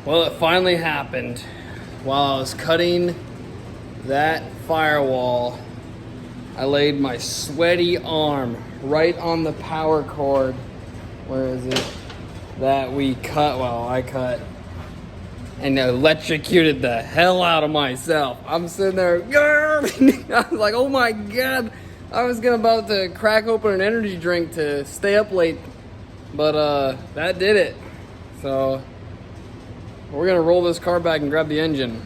Well, it finally happened. While I was cutting that firewall, I laid my sweaty arm right on the power cord. Where is it? That we cut, well, I cut, and electrocuted the hell out of myself. I'm sitting there, I was like, oh my God. I was about to crack open an energy drink to stay up late, but that did it. So we're gonna roll this car back and grab the engine.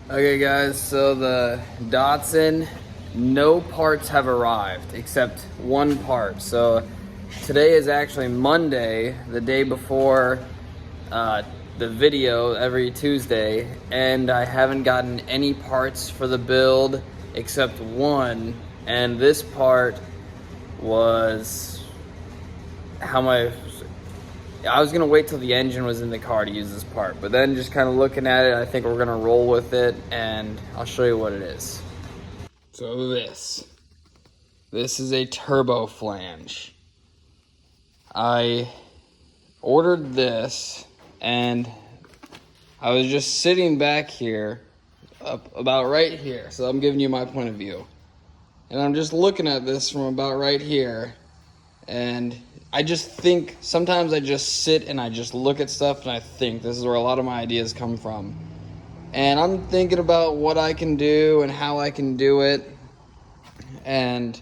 Okay guys, so the Datsun, no parts have arrived except one part. So today is actually Monday, the day before the video every Tuesday, and I haven't gotten any parts for the build except one, and this part was I was gonna wait till the engine was in the car to use this part, but then just kind of looking at it, I think we're gonna roll with it, and I'll show you what it is. So this is a turbo flange. I ordered this, and I was just sitting back here, up about right here, so I'm giving you my point of view. And I'm just looking at this from about right here, and I just think, sometimes I just sit and I just look at stuff and I think. This is where a lot of my ideas come from. And I'm thinking about what I can do and how I can do it. And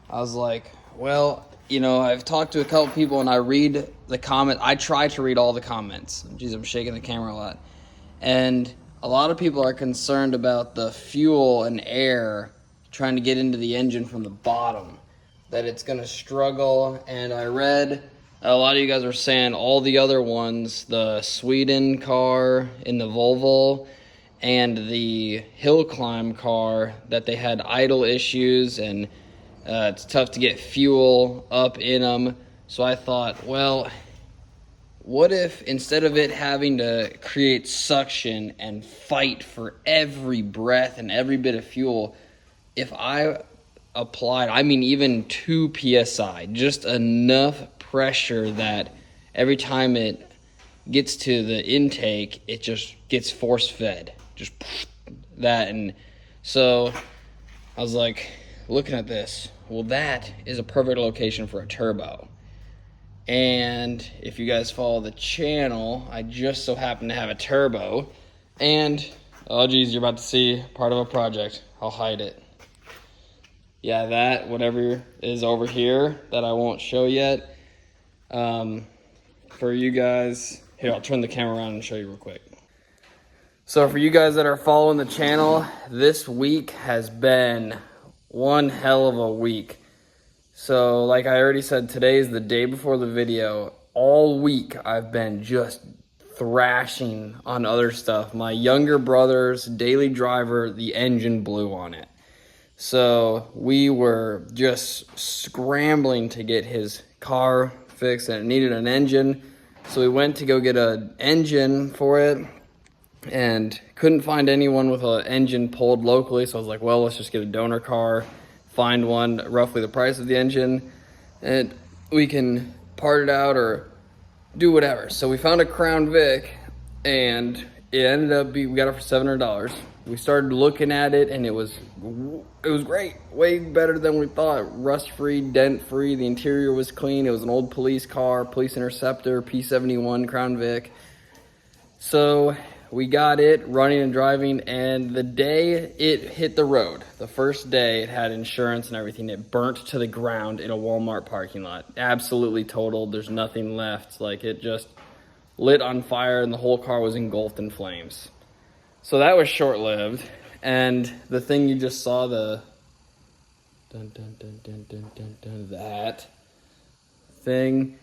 I was like, well, you know, I've talked to a couple people and I read the comment. I try to read all the comments. Jeez, I'm shaking the camera a lot. And a lot of people are concerned about the fuel and air trying to get into the engine from the bottom, that it's gonna struggle. And I read a lot of you guys are saying all the other ones, the Sweden car in the Volvo and the hill climb car, that they had idle issues and it's tough to get fuel up in them. So I thought, well, what if instead of it having to create suction and fight for every breath and every bit of fuel, if I applied, I mean even 2 psi, just enough pressure that every time it gets to the intake, it just gets force fed, just that. And so I was like, looking at this, well, that is a perfect location for a turbo. And if you guys follow the channel, I just so happen to have a turbo, and oh geez, you're about to see part of a project. I'll hide it. Yeah, that, whatever is over here that I won't show yet. For you guys, here, I'll turn the camera around and show you real quick. So for you guys that are following the channel, this week has been one hell of a week. So like I already said, today is the day before the video. All week I've been just thrashing on other stuff. My younger brother's daily driver, the engine blew on it. So we were just scrambling to get his car fixed, and it needed an engine. So we went to go get an engine for it and couldn't find anyone with an engine pulled locally. So I was like, well, let's just get a donor car, find one roughly the price of the engine, and we can part it out or do whatever. So we found a Crown Vic, and it ended up we got it for $700. We started looking at it, and it was great, way better than we thought. Rust-free, dent-free, the interior was clean. It was an old police car, police interceptor, P71 Crown Vic. So we got it running and driving, and the day it hit the road, the first day it had insurance and everything, it burnt to the ground in a Walmart parking lot. Absolutely totaled. There's nothing left. Like, it just lit on fire, and the whole car was engulfed in flames. So that was short-lived, and the thing you just saw, the that thing,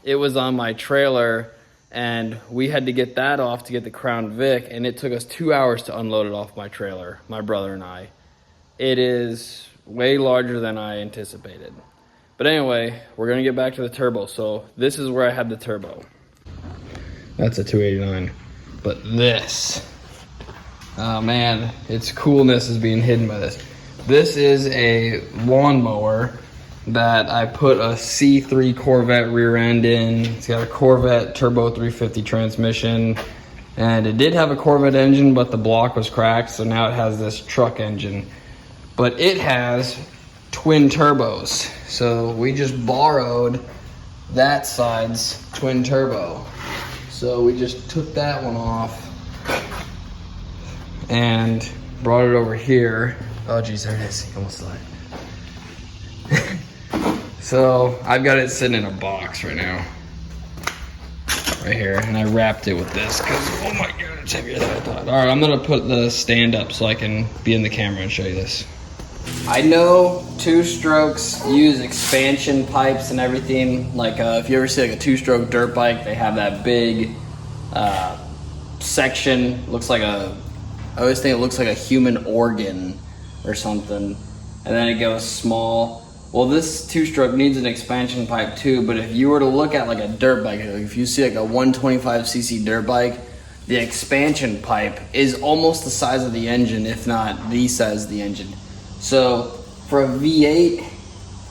it was on my trailer, and we had to get that off to get the Crown Vic, and it took us 2 hours to unload it off my trailer, my brother and I. It is way larger than I anticipated. But anyway, we're gonna get back to the turbo. So this is where I had the turbo. That's a 289. But this Oh man, its coolness is being hidden by this. This is a lawnmower that I put a C3 Corvette rear end in. It's got a Corvette Turbo 350 transmission, and it did have a Corvette engine, but the block was cracked, so now it has this truck engine. But it has twin turbos, so we just borrowed that side's twin turbo. So we just took that one off and brought it over here. Oh geez, there it is. Almost died. So I've got it sitting in a box right now, right here, and I wrapped it with this because, oh my god, it's heavier than I thought. All right, I'm gonna put the stand up so I can be in the camera and show you this. I know two-strokes use expansion pipes and everything. Like if you ever see like a two-stroke dirt bike, they have that big section. Looks like I always think it looks like a human organ or something, and then it goes small. Well, this two-stroke needs an expansion pipe too, but if you were to look at like a dirt bike, like if you see like a 125cc dirt bike, the expansion pipe is almost the size of the engine, if not the size of the engine. So for a V8,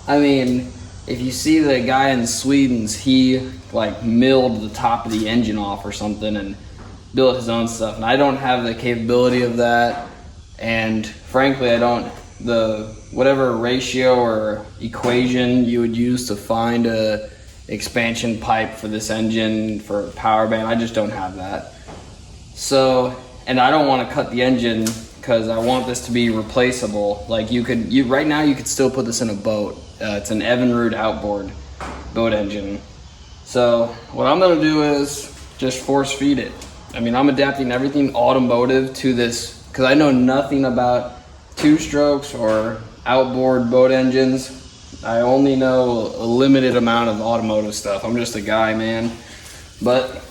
I mean, if you see the guy in Sweden's, he like milled the top of the engine off or something and built his own stuff, and I don't have the capability of that, and frankly I don't. The whatever ratio or equation you would use to find a expansion pipe for this engine for power band, I just don't have that. So, and I don't want to cut the engine because I want this to be replaceable. Like right now you could still put this in a boat. It's an Evinrude outboard boat engine. So what I'm gonna do is just force feed it. I mean, I'm adapting everything automotive to this because I know nothing about two strokes or outboard boat engines. I only know a limited amount of automotive stuff. I'm just a guy, man. But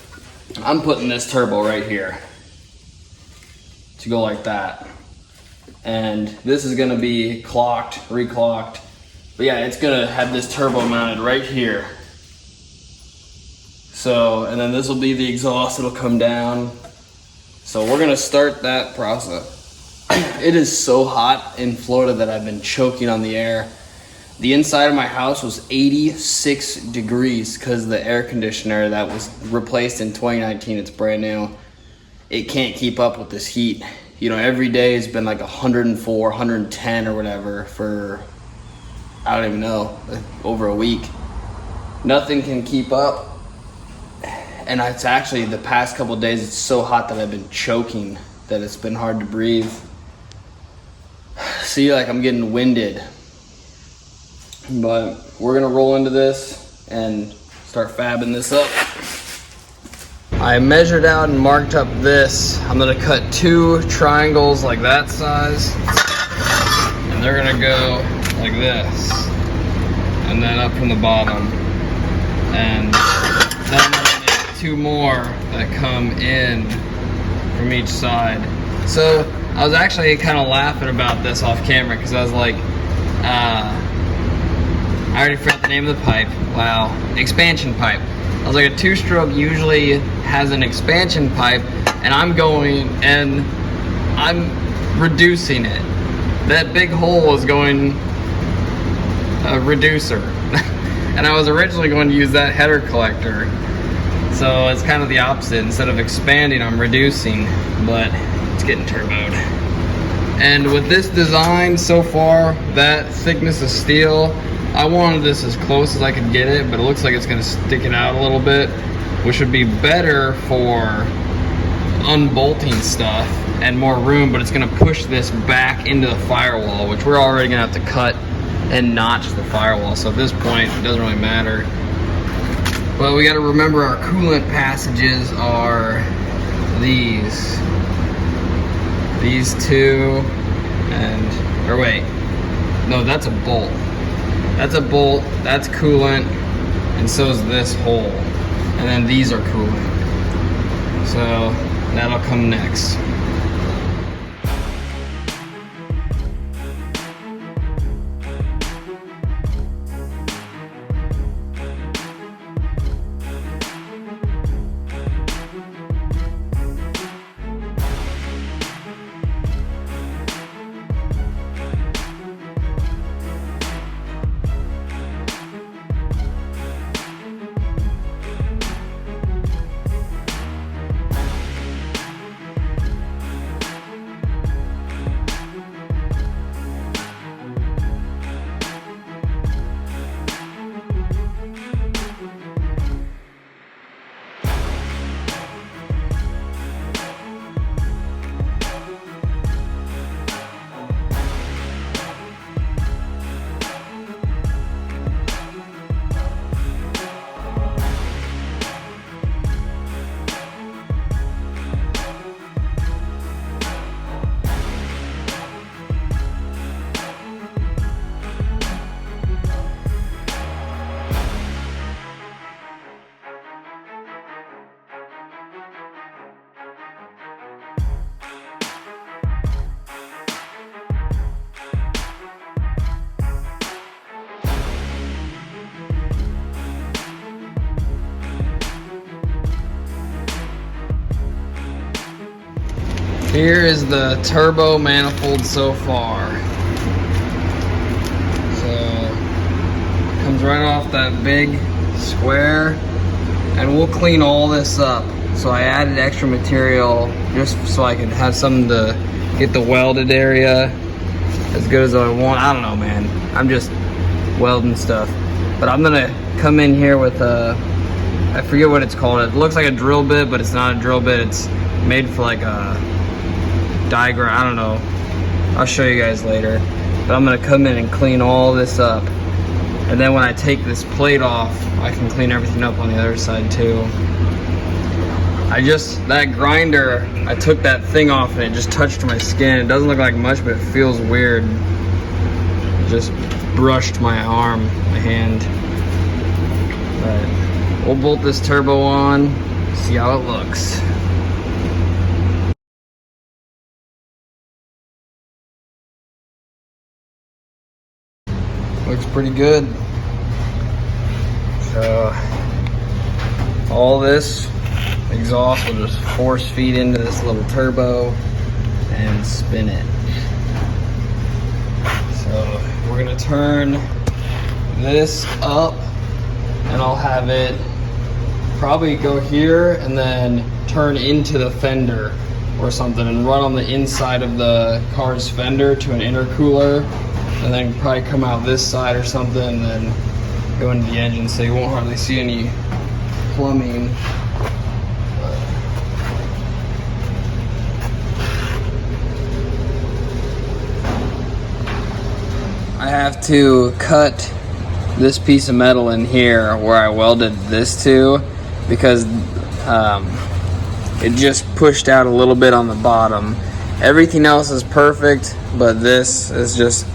I'm putting this turbo right here to go like that. And this is gonna be clocked, reclocked. But yeah, it's gonna have this turbo mounted right here. So, and then this will be the exhaust, it'll come down. So we're gonna start that process. It is so hot in Florida that I've been choking on the air. The inside of my house was 86 degrees because the air conditioner that was replaced in 2019, it's brand new, it can't keep up with this heat. You know, every day has been like 104, 110 or whatever for, I don't even know, over a week. Nothing can keep up. And it's actually, the past couple of days, it's so hot that I've been choking, that it's been hard to breathe. See, like I'm getting winded. But we're gonna roll into this and start fabbing this up. I measured out and marked up this. I'm gonna cut 2 triangles like that size. And they're gonna go like this. And then up from the bottom. And then I'm gonna get 2 more that come in from each side. So I was actually kind of laughing about this off camera because I was like, I already forgot the name of the pipe. Wow, expansion pipe. I was like, a two-stroke usually has an expansion pipe, and I'm going and I'm reducing it. That big hole is going a reducer. And I was originally going to use that header collector. So it's kind of the opposite. Instead of expanding, I'm reducing, but it's getting turboed. And with this design so far, that thickness of steel, I wanted this as close as I could get it, but it looks like it's gonna stick it out a little bit, which would be better for unbolting stuff and more room, but it's gonna push this back into the firewall, which we're already gonna have to cut and notch the firewall. So at this point, it doesn't really matter. But we gotta remember our coolant passages are these 2, and, or wait, no, that's a bolt. That's a bolt, that's coolant, and so is this hole. And then these are coolant. So that'll come next. Here is the turbo manifold so far. So, comes right off that big square, and we'll clean all this up. So I added extra material just so I could have something to get the welded area as good as I want. I don't know, man. I'm just welding stuff. But I'm gonna come in here with a, I forget what it's called. It looks like a drill bit, but it's not a drill bit. It's made for like a diagram. I don't know. I'll show you guys later. But I'm gonna come in and clean all this up. And then when I take this plate off, I can clean everything up on the other side too. That grinder, I took that thing off and it just touched my skin. It doesn't look like much, but it feels weird. It just brushed my arm, my hand. But we'll bolt this turbo on, see how it looks. Looks pretty good. So all this exhaust will just force feed into this little turbo and spin it. So we're gonna turn this up, and I'll have it probably go here and then turn into the fender or something and run on the inside of the car's fender to an intercooler, and then probably come out this side or something and then go into the engine, so you won't hardly see any plumbing. I have to cut this piece of metal in here where I welded this to, because it just pushed out a little bit on the bottom. Everything else is perfect, but this is just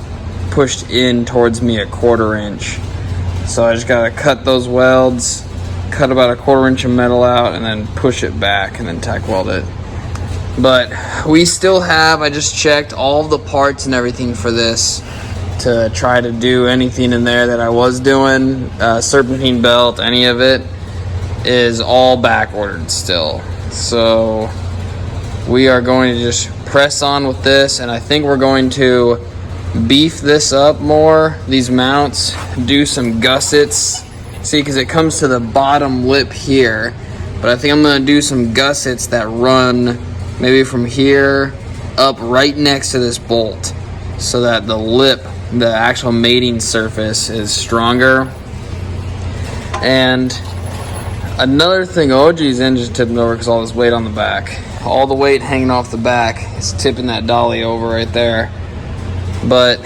pushed in towards me a 1/4 inch. So I just gotta cut those welds, cut about a 1/4 inch of metal out, and then push it back and then tack weld it. But we still have, I just checked all the parts and everything for this to try to do anything in there that I was doing. Serpentine belt, any of it is all back ordered still. So we are going to just press on with this, and I think we're going to beef this up more, these mounts, do some gussets. See, because it comes to the bottom lip here, but I think I'm gonna do some gussets that run maybe from here up right next to this bolt, so that the lip, the actual mating surface, is stronger. And another thing, oh geez, engine's tipping over because all this weight on the back. All the weight hanging off the back is tipping that dolly over right there. But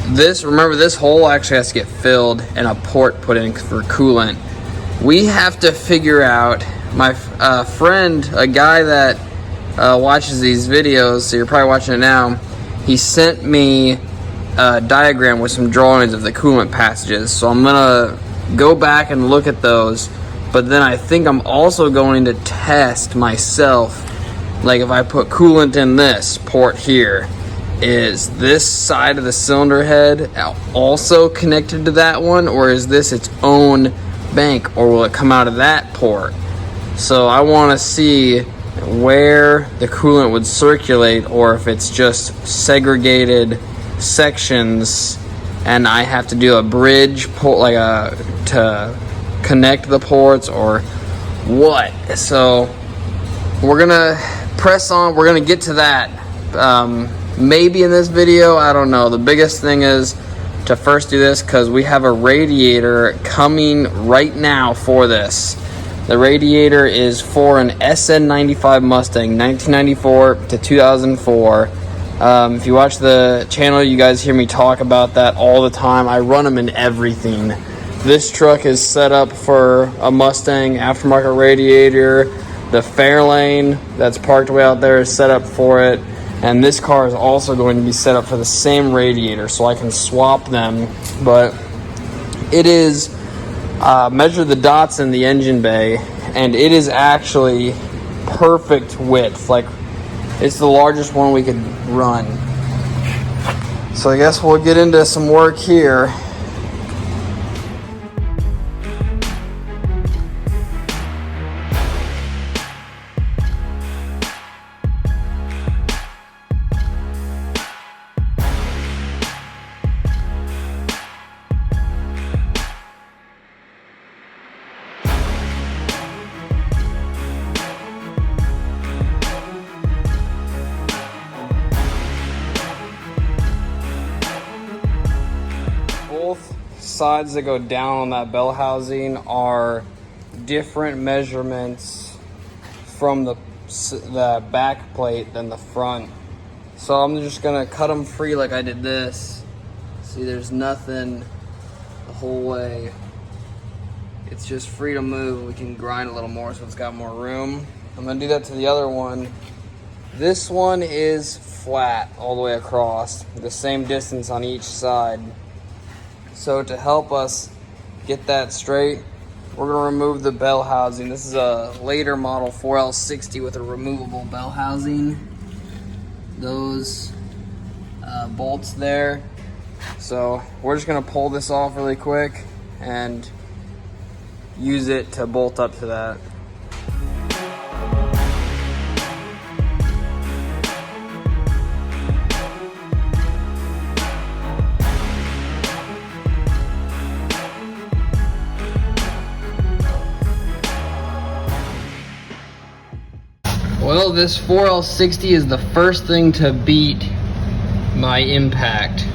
this, remember, this hole actually has to get filled and a port put in for coolant. We have to figure out, my friend, a guy that watches these videos, so you're probably watching it now, he sent me a diagram with some drawings of the coolant passages. So I'm gonna go back and look at those, but then I think I'm also going to test myself, like if I put coolant in this port here, is this side of the cylinder head also connected to that one, or is this its own bank, or will it come out of that port? So I want to see where the coolant would circulate, or if it's just segregated sections and I have to do a bridge port, like to connect the ports, or what. So we're gonna press on, we're gonna get to that maybe in this video, I don't know. The biggest thing is to first do this, because we have a radiator coming right now for this. The radiator is for an SN95 Mustang, 1994 to 2004. If you watch the channel, you guys hear me talk about that all the time. I run them in everything. This truck is set up for a Mustang aftermarket radiator. The Fairlane that's parked way out there is set up for it. And this car is also going to be set up for the same radiator, so I can swap them. But it is, measure the dots in the engine bay, and it is actually perfect width. Like, it's the largest one we could run. So I guess we'll get into some work here. sides that go down on that bell housing are different measurements from the back plate than the front. So I'm just gonna cut them free like I did this. See, there's nothing the whole way. It's just free to move. We can grind a little more so it's got more room. I'm gonna do that to the other one. This one is flat all the way across, the same distance on each side. So to help us get that straight, we're gonna remove the bell housing. This is a later model 4L60 with a removable bell housing. Those bolts there. So we're just gonna pull this off really quick and use it to bolt up to that. Well, this 4L60 is the first thing to beat my impact.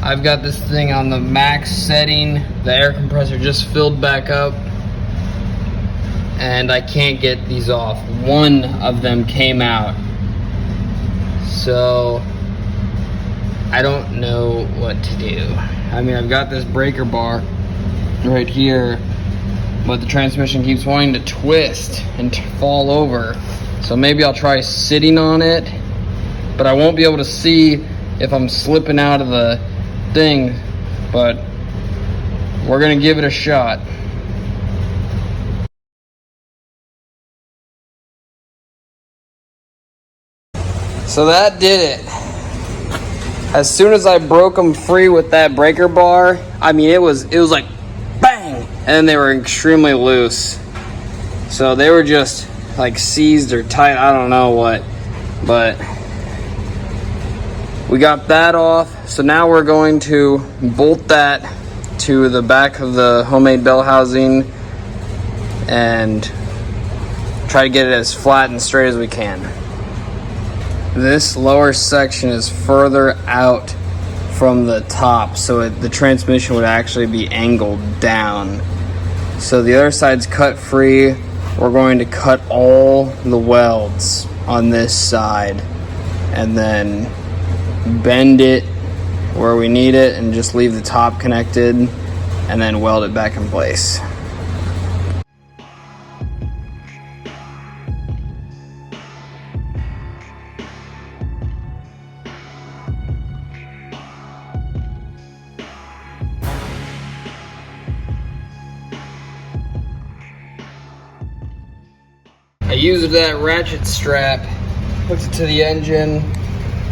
I've got this thing on the max setting. The air compressor just filled back up and I can't get these off. One of them came out. So I don't know what to do. I mean, I've got this breaker bar right here, but the transmission keeps wanting to twist and fall over. So maybe I'll try sitting on it, but I won't be able to see if I'm slipping out of the thing, but we're gonna give it a shot. So that did it. As soon as I broke them free with that breaker bar, I mean, it was like bang, and then they were extremely loose. So they were just like seized or tight, I don't know what, but we got that off. So now we're going to bolt that to the back of the homemade bell housing and try to get it as flat and straight as we can. This lower section is further out from the top, so the transmission would actually be angled down. So the other side's cut free. We're going to cut all the welds on this side and then bend it where we need it and just leave the top connected and then weld it back in place. I used that ratchet strap, hooked it to the engine,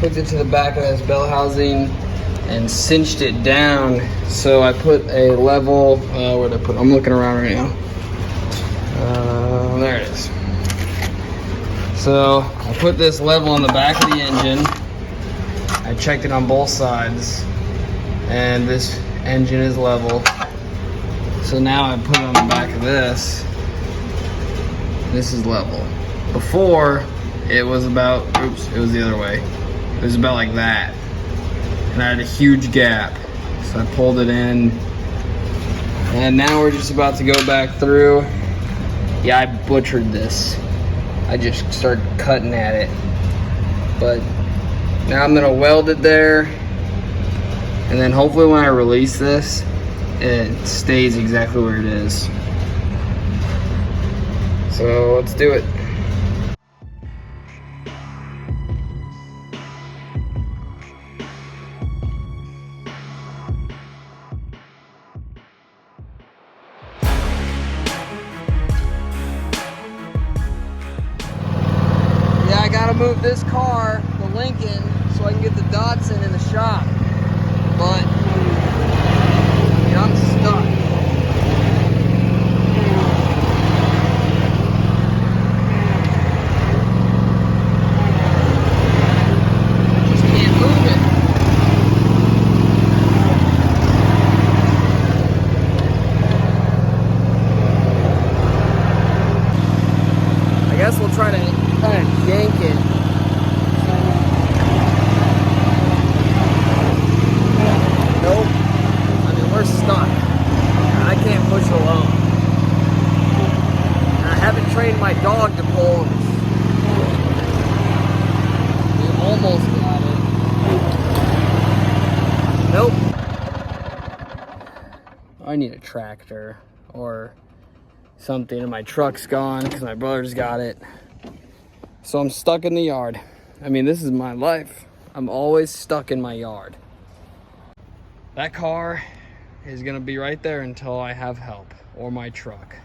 hooked it to the back of this bell housing, and cinched it down. So I put a level, where'd I put it? I'm looking around right now. There it is. So I put this level on the back of the engine. I checked it on both sides, and this engine is level. So now I put it on the back of this. This is level. Before, it was about, oops, it was the other way. It was about like that. And I had a huge gap. So I pulled it in. And now we're just about to go back through. Yeah, I butchered this. I just started cutting at it. But now I'm gonna weld it there. And then hopefully when I release this, it stays exactly where it is. So let's do it. Yeah, I gotta move this car, the Lincoln, so I can get the Datsun in the shop. But yeah, I'm stuck. I guess we'll try to kind of yank it. Nope. I mean, we're stuck. almost got it. Nope. I need a tractor or something, and my truck's gone because my brother's got it. So I'm stuck in the yard. I mean, this is my life. I'm always stuck in my yard. That car is gonna be right there until I have help, or my truck.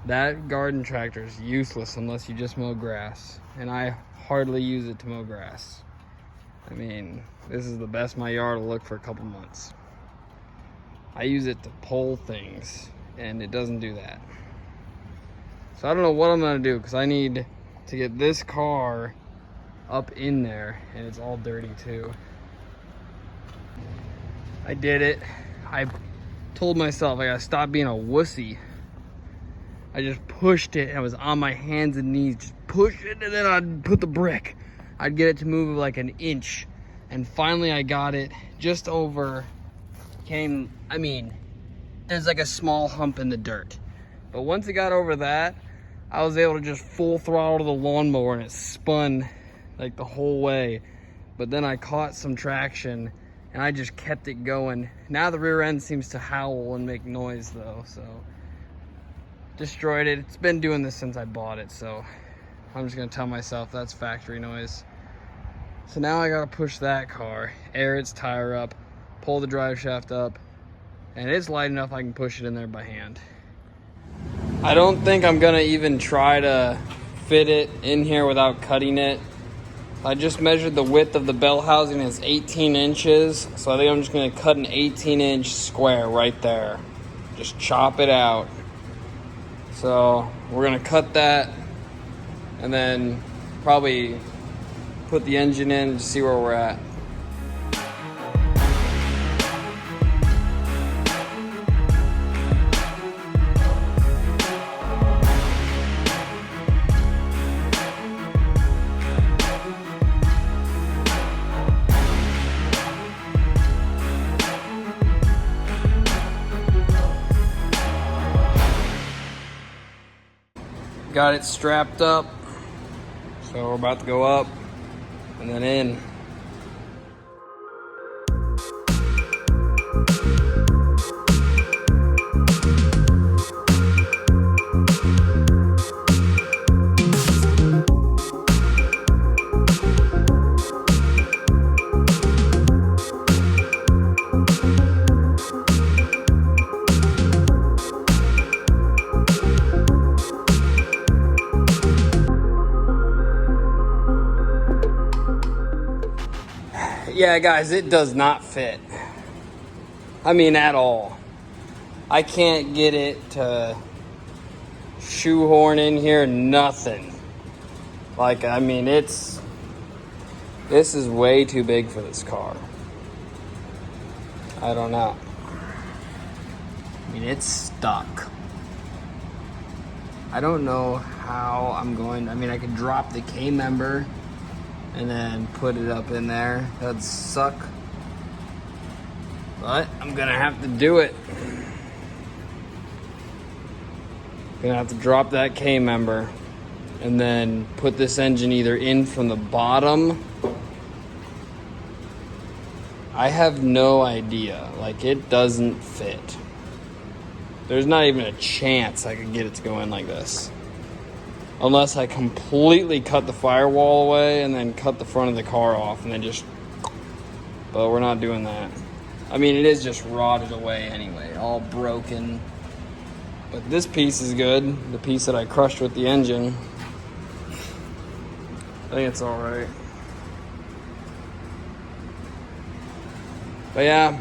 That garden tractor is useless unless you just mow grass, and I hardly use it to mow grass. I mean, this is the best my yard will look for a couple months. I use it to pull things, and it doesn't do that. So I don't know what I'm gonna do, because I need to get this car up in there, and it's all dirty too. I did it. I told myself I gotta stop being a wussy. I just pushed it, and I was on my hands and knees, just push it, and then I'd put the brick. I'd get it to move like an inch, and finally I got it just over, I mean, there's like a small hump in the dirt. But once it got over that, I was able to just full throttle the lawnmower, and it spun like the whole way. But then I caught some traction, and I just kept it going. Now the rear end seems to howl and make noise though, so destroyed it. It's been doing this since I bought it, so I'm just gonna tell myself that's factory noise. So now I gotta push that car, air its tire up, pull the drive shaft up, and it's light enough I can push it in there by hand. I don't think I'm gonna even try to fit it in here without cutting it. I just measured the width of the belt housing is 18 inches, so I think I'm just gonna cut an 18-inch square right there. Just chop it out. So we're gonna cut that, and then probably put the engine in and see where we're at. Got it strapped up, so we're about to go up and then in. Yeah, guys, it does not fit. I mean, at all. I can't get it to shoehorn in here, nothing. Like, I mean, this is way too big for this car. I don't know. I mean, it's stuck. I don't know how I'm going, I mean, I could drop the K-member and then put it up in there. That'd suck. But I'm gonna have to do it. Gonna have to drop that K-member and then put this engine either in from the bottom. I have no idea. Like, it doesn't fit. There's not even a chance I could get it to go in like this. Unless I completely cut the firewall away and then cut the front of the car off and then just, but we're not doing that. I mean, it is just rotted away anyway, all broken. But this piece is good, the piece that I crushed with the engine. I think it's all right. But yeah,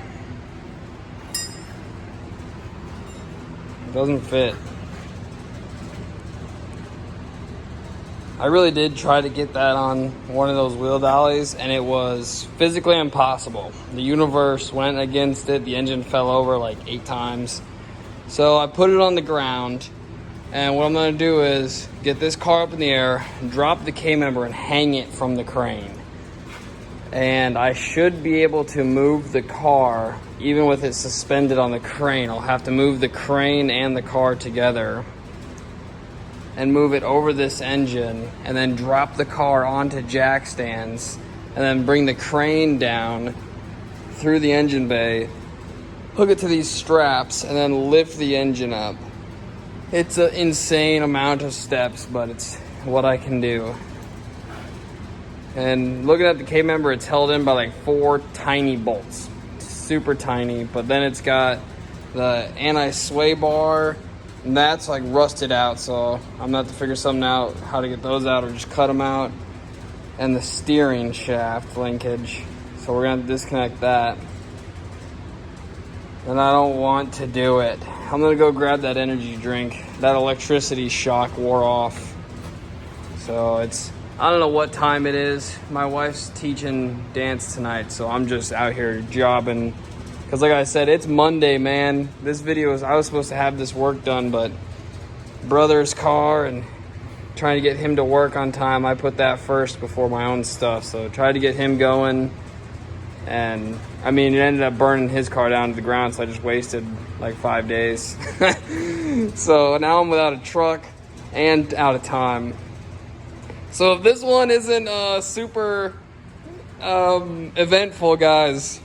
it doesn't fit. I really did try to get that on one of those wheel dollies, and it was physically impossible. The universe went against it. The engine fell over like 8 times. So I put it on the ground, and what I'm gonna do is get this car up in the air, drop the K-member, and hang it from the crane. And I should be able to move the car, even with it suspended on the crane. I'll have to move the crane and the car together. and move it over this engine and then drop the car onto jack stands and then bring the crane down through the engine bay, hook it to these straps, and then lift the engine up. It's an insane amount of steps, but it's what I can do. And looking at the K-member, it's held in by like 4 tiny bolts. Super tiny, but then it's got the anti-sway bar, and that's like rusted out, so I'm gonna have to figure something out how to get those out or just cut them out. And the steering shaft linkage, so we're gonna disconnect that. And I don't want to do it. I'm gonna go grab that energy drink. That electricity shock wore off. So I don't know what time it is. My wife's teaching dance tonight, so I'm just out here jobbing. Because like I said, it's Monday, man. This video I was supposed to have this work done, but brother's car and trying to get him to work on time, I put that first before my own stuff. So tried to get him going. And I mean, it ended up burning his car down to the ground, so I just wasted like 5 days. So now I'm without a truck and out of time. So if this one isn't super eventful, guys,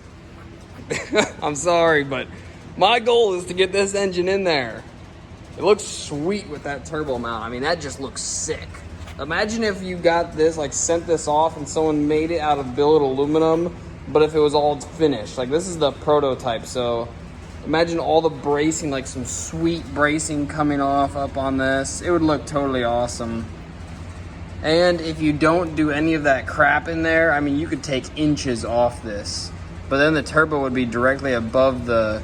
I'm sorry, but my goal is to get this engine in there. It looks sweet with that turbo mount. I mean, that just looks sick. Imagine if you got this, like sent this off and someone made it out of billet aluminum, but if it was all finished. Like, this is the prototype, so imagine all the bracing, like some sweet bracing coming off up on this. It would look totally awesome. And if you don't do any of that crap in there, I mean, you could take inches off this, but then the turbo would be directly above the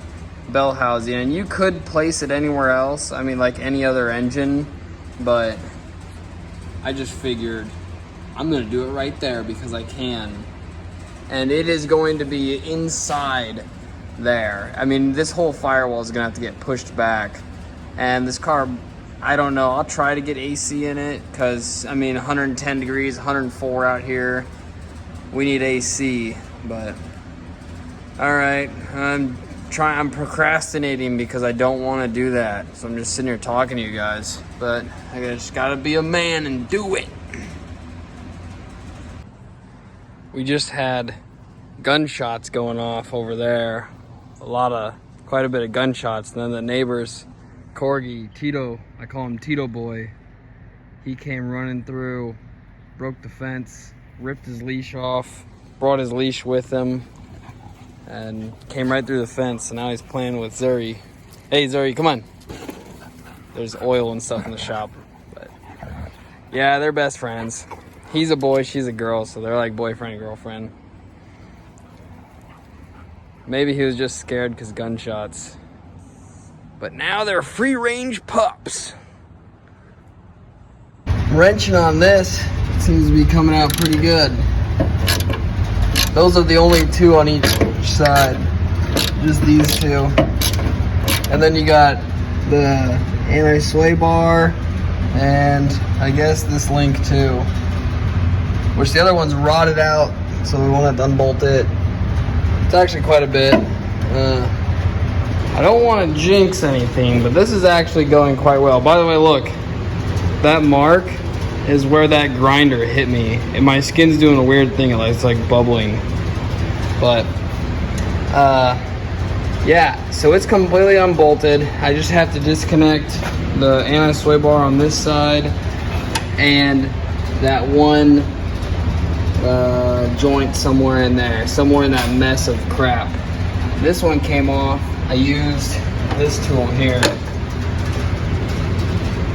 bell housing, and you could place it anywhere else. I mean, like any other engine, but I just figured I'm gonna do it right there because I can. And it is going to be inside there. I mean, this whole firewall is gonna have to get pushed back. And this car, I don't know, I'll try to get AC in it because, I mean, 110 degrees, 104 out here. We need AC, but all right, I'm procrastinating because I don't want to do that. So I'm just sitting here talking to you guys, but I just gotta be a man and do it. We just had gunshots going off over there. Quite a bit of gunshots. And then the neighbor's corgi, Tito, I call him Tito Boy. He came running through, broke the fence, ripped his leash off, brought his leash with him, and came right through the fence. And now he's playing with Zuri. Hey Zuri, come on. There's oil and stuff in the shop. But yeah, they're best friends. He's a boy, she's a girl, so they're like boyfriend and girlfriend. Maybe he was just scared because gunshots. But now they're free-range pups. Wrenching on this seems to be coming out pretty good. Those are the only 2 on each side. Just these 2. And then you got the anti-sway bar and I guess this link too. Which the other one's rotted out, so we won't have to unbolt it. It's actually quite a bit. I don't want to jinx anything, but this is actually going quite well. By the way, look, that mark is where that grinder hit me, and my skin's doing a weird thing. It's like bubbling. But yeah, so it's completely unbolted. I just have to disconnect the anti-sway bar on this side and that one joint somewhere in there, somewhere in that mess of crap. This one came off. I used this tool here.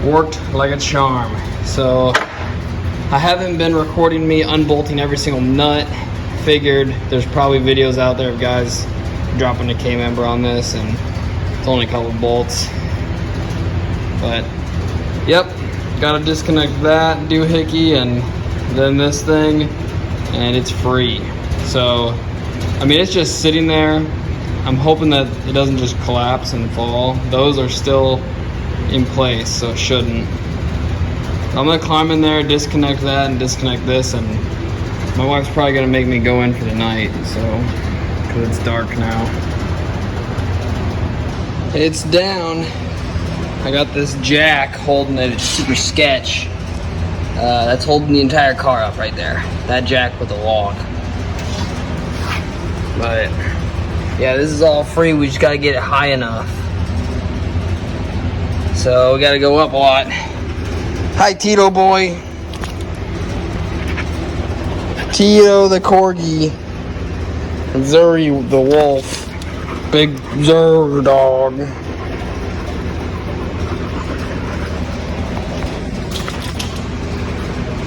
Worked like a charm. So I haven't been recording me unbolting every single nut. Figured there's probably videos out there of guys dropping a K-member on this, and it's only a couple bolts. But yep, gotta disconnect that doohickey and then this thing, and it's free. So I mean, it's just sitting there. I'm hoping that it doesn't just collapse and fall. Those are still in place, so it shouldn't. I'm gonna climb in there, disconnect that and disconnect this, and my wife's probably gonna make me go in for the night, so, because it's dark now. It's down. I got this jack holding it. It's super sketch. That's holding the entire car up right there. That jack with the log. But yeah, this is all free. We just gotta get it high enough. So we gotta go up a lot. Hi, Tito boy. Tito the corgi. Zuri the wolf. Big Zur dog.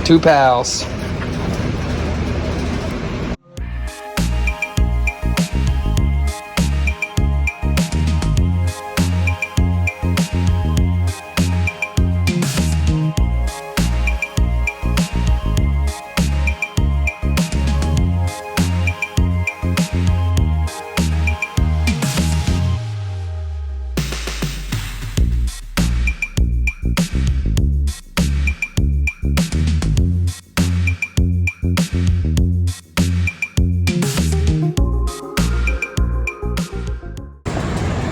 Two pals.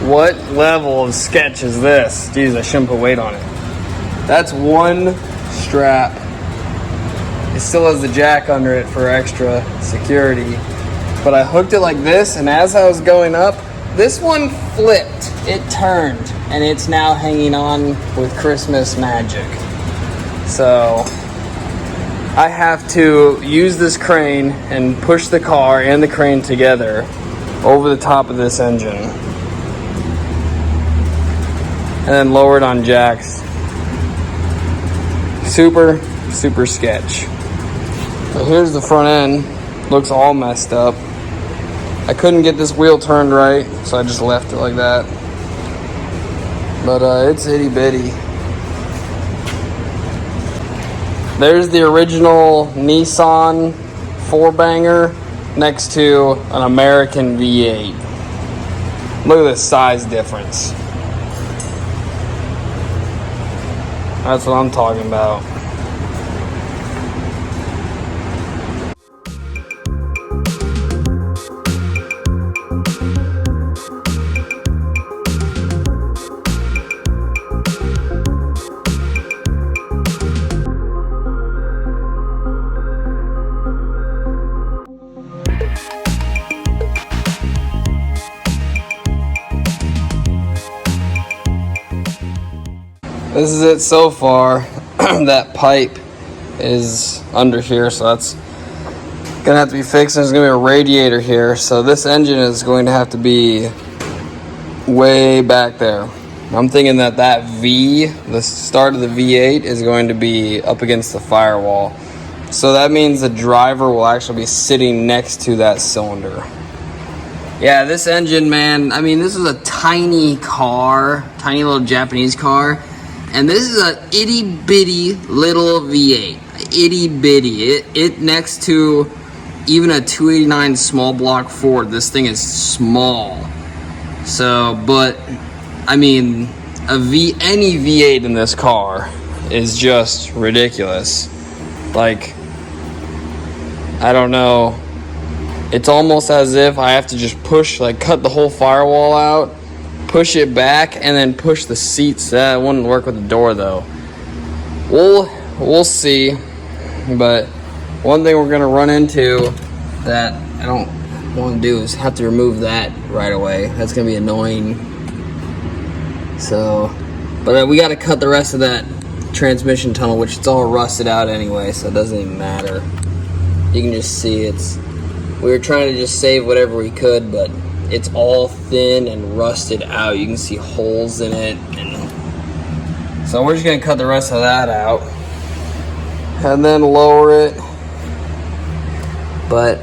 What level of sketch is this? Jeez, I shouldn't put weight on it. That's one strap. It still has the jack under it for extra security. But I hooked it like this, and as I was going up, this one flipped. It turned, and it's now hanging on with Christmas magic. So I have to use this crane and push the car and the crane together over the top of this engine. And then lower it on jacks. Super sketch. So here's the front end. Looks all messed up. I couldn't get this wheel turned right, so I just left it like that. But it's itty bitty. There's the original Nissan 4-banger next to an American V8. Look at the size difference. That's what I'm talking about. This is it so far. That pipe is under here, so that's gonna have to be fixed. There's gonna be a radiator here, so this engine is going to have to be way back there. I'm thinking that V, the start of the V8, is going to be up against the firewall. So that means the driver will actually be sitting next to that cylinder. Yeah, this engine, man, I mean, this is a tiny car, tiny little Japanese car. And this is a itty bitty little V8, itty bitty. It next to even a 289 small block Ford, this thing is small. So, but I mean, any V8 in this car is just ridiculous. Like, I don't know. It's almost as if I have to just push, like, cut the whole firewall out, push it back, and then push the seats. That wouldn't work with the door though. We'll see. But one thing we're gonna run into that I don't want to do is have to remove that right away. That's gonna be annoying. So, but we got to cut the rest of that transmission tunnel, which it's all rusted out anyway, so it doesn't even matter. You can just see we were trying to just save whatever we could, but it's all thin and rusted out. You can see holes in it. And so we're just gonna cut the rest of that out and then lower it. But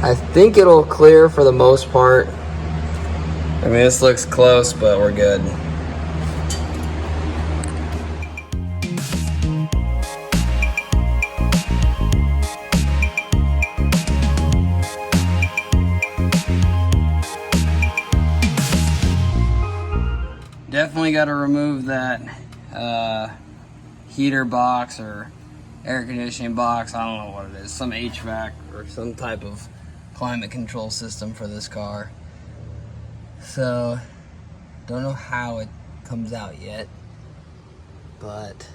I think it'll clear for the most part. I mean, this looks close, but we're good. Definitely got to remove that heater box or air conditioning box. I don't know what it is. Some HVAC or some type of climate control system for this car. So, don't know how it comes out yet, but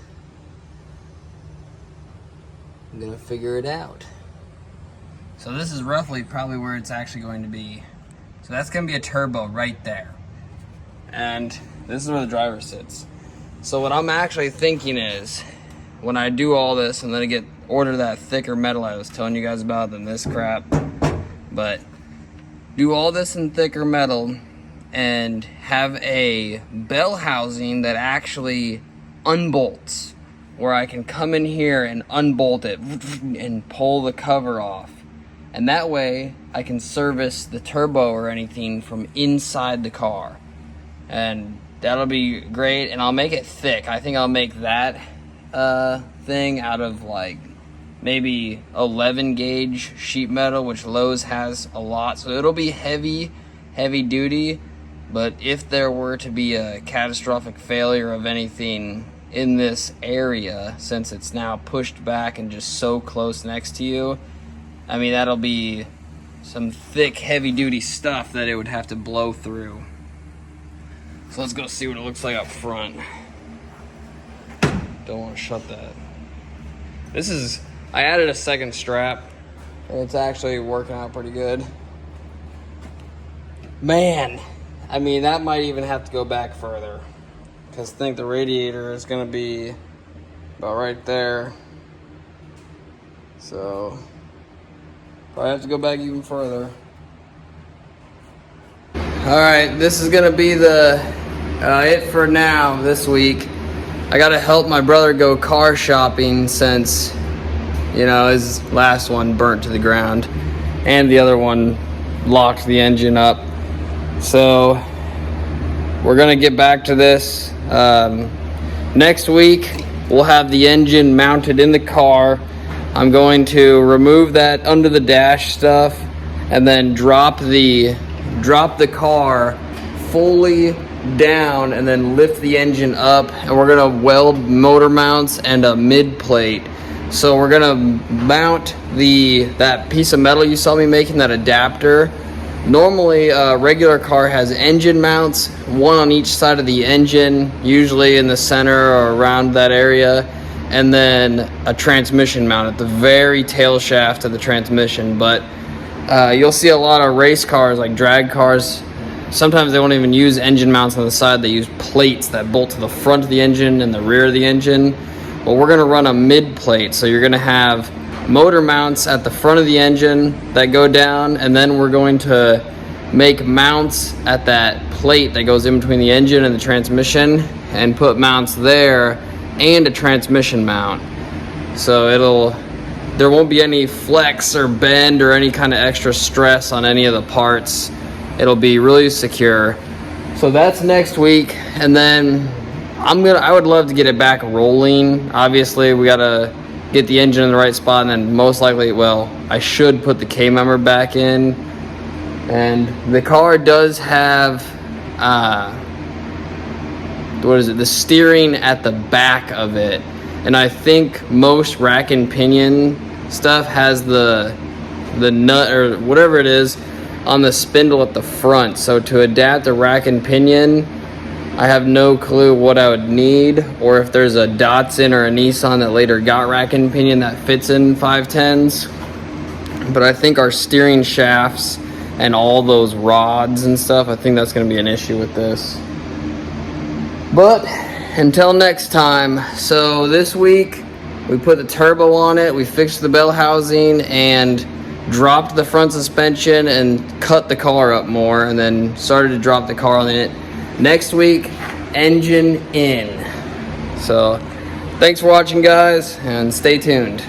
I'm gonna figure it out. So this is roughly probably where it's actually going to be. So that's gonna be a turbo right there. And this is where the driver sits. So what I'm actually thinking is, when I do all this and then I order that thicker metal I was telling you guys about than this crap, but do all this in thicker metal and have a bell housing that actually unbolts, where I can come in here and unbolt it and pull the cover off. And that way I can service the turbo or anything from inside the car. And that'll be great, and I'll make it thick. I think I'll make that thing out of like maybe 11 gauge sheet metal, which Lowe's has a lot. So it'll be heavy duty, but if there were to be a catastrophic failure of anything in this area, since it's now pushed back and just so close next to you, I mean, that'll be some thick, heavy duty stuff that it would have to blow through. So let's go see what it looks like up front. Don't want to shut that. I added a second strap, and it's actually working out pretty good. Man, I mean, that might even have to go back further, because I think the radiator is going to be about right there. So, probably have to go back even further. Alright, this is going to be it for now this week. I got to help my brother go car shopping since, you know, his last one burnt to the ground and the other one locked the engine up. So we're going to get back to this. Next week we'll have the engine mounted in the car. I'm going to remove that under the dash stuff and then drop the car fully down and then lift the engine up, and we're gonna weld motor mounts and a mid plate. So we're gonna mount that piece of metal you saw me making, that adapter. Normally a regular car has engine mounts, one on each side of the engine, usually in the center or around that area, and then a transmission mount at the very tail shaft of the transmission. But you'll see a lot of race cars, like drag cars, sometimes they won't even use engine mounts on the side. They use plates that bolt to the front of the engine and the rear of the engine. Well, we're going to run a mid plate, so you're going to have motor mounts at the front of the engine that go down, and then we're going to make mounts at that plate that goes in between the engine and the transmission, and put mounts there and a transmission mount. So there won't be any flex or bend or any kind of extra stress on any of the parts. It'll be really secure. So that's next week, and then I would love to get it back rolling. Obviously, we gotta get the engine in the right spot, and then most likely, well, I should put the K-member back in. And the car does have the steering at the back of it, and I think most rack and pinion stuff has the nut or whatever it is on the spindle at the front. So to adapt a rack and pinion, I have no clue what I would need, or if there's a Datsun or a Nissan that later got rack and pinion that fits in 510s. But I think our steering shafts and all those rods and stuff, I think that's going to be an issue with this. But until next time, so this week we put the turbo on it, we fixed the bell housing and dropped the front suspension and cut the car up more, and then started to drop the car on it. Next week, engine in. So thanks for watching, guys, and stay tuned.